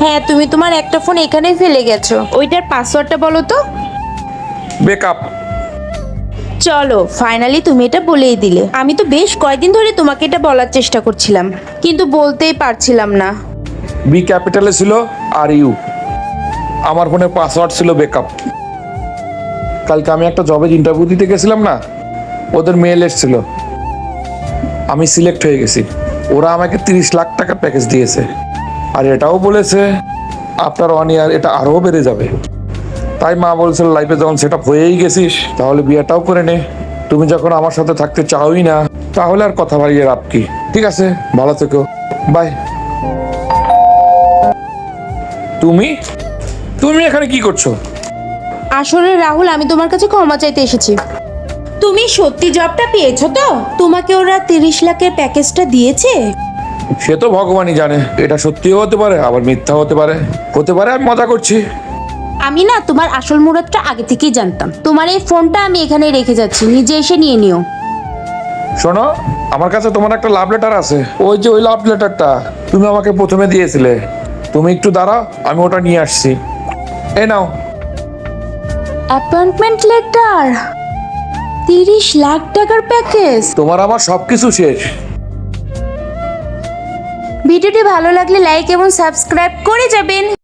হ্যাঁ, তুমি তোমার একটা ফোন এখানেই ফেলে গেছো। ওইটার পাসওয়ার্ডটা বলো তো। বেকআপ। চলো, ফাইনালি তুমি এটা বলেই দিলে। আমি তো বেশ কয়েকদিন ধরে তোমাকে এটা বলার চেষ্টা করছিলাম, কিন্তু বলতেই পারছিলাম না। বি ক্যাপিটালে ছিল আর ইউ। আমার ফোনের পাসওয়ার্ড ছিল বেকআপ। কালকে আমি একটা জবের ইন্টারভিউ দিতে গেছিলাম না, ওদের মেল এসেছিল, আমি সিলেক্ট হয়ে গেছি। ওরা আমাকে 30 লাখ টাকা প্যাকেজ দিয়েছে, আর এটাও বলেছে আফটার 1 ইয়ার এটা আরও বেড়ে যাবে। তাই মা বলছিল লাইফে যখন সেট আপ হয়েই গেছিস তাহলে বিয়েটাও করে নে। তুমি যখন আমার সাথে থাকতে চাওই না, তাহলে আর কথা বাড়িয়ে লাভ কি। ঠিক আছে, ভালো থেকো, বাই। তুমি তুমি এখানে কি করছো? আসলে রাহুল, আমি তোমার কাছে ক্ষমা চাইতে এসেছি। তুমি সত্যি জবটা পেয়েছো তো? তোমাকে ওরা 30 লাখের প্যাকেজটা দিয়েছে? সে তো ভগবানই জানে, এটা সত্যিও হতে পারে আবার মিথ্যা হতে পারে, আমি মজা করছি। আমি না তোমার আসল মুরাদটা আগে থেকেই জানতাম। তোমার এই ফোনটা আমি এখানে রেখে যাচ্ছি, নিজে এসে নিয়ে নিও। শোনো, আমার কাছে তোমার একটা লাভ লেটার আছে। ওই লাভ লেটারটা তুমি আমাকে প্রথমে দিয়েছিলে। তুমি একটু দাঁড়াও, আমি ওটা নিয়ে আসছি। এই নাও। অ্যাপয়েন্টমেন্ট লেটার, 30 লাখ টাকার প্যাকেজ। তোমার আমার সবকিছু শেষ। ভিডিওটি ভালো লাগলে লাইক এবং সাবস্ক্রাইব করে যাবেন।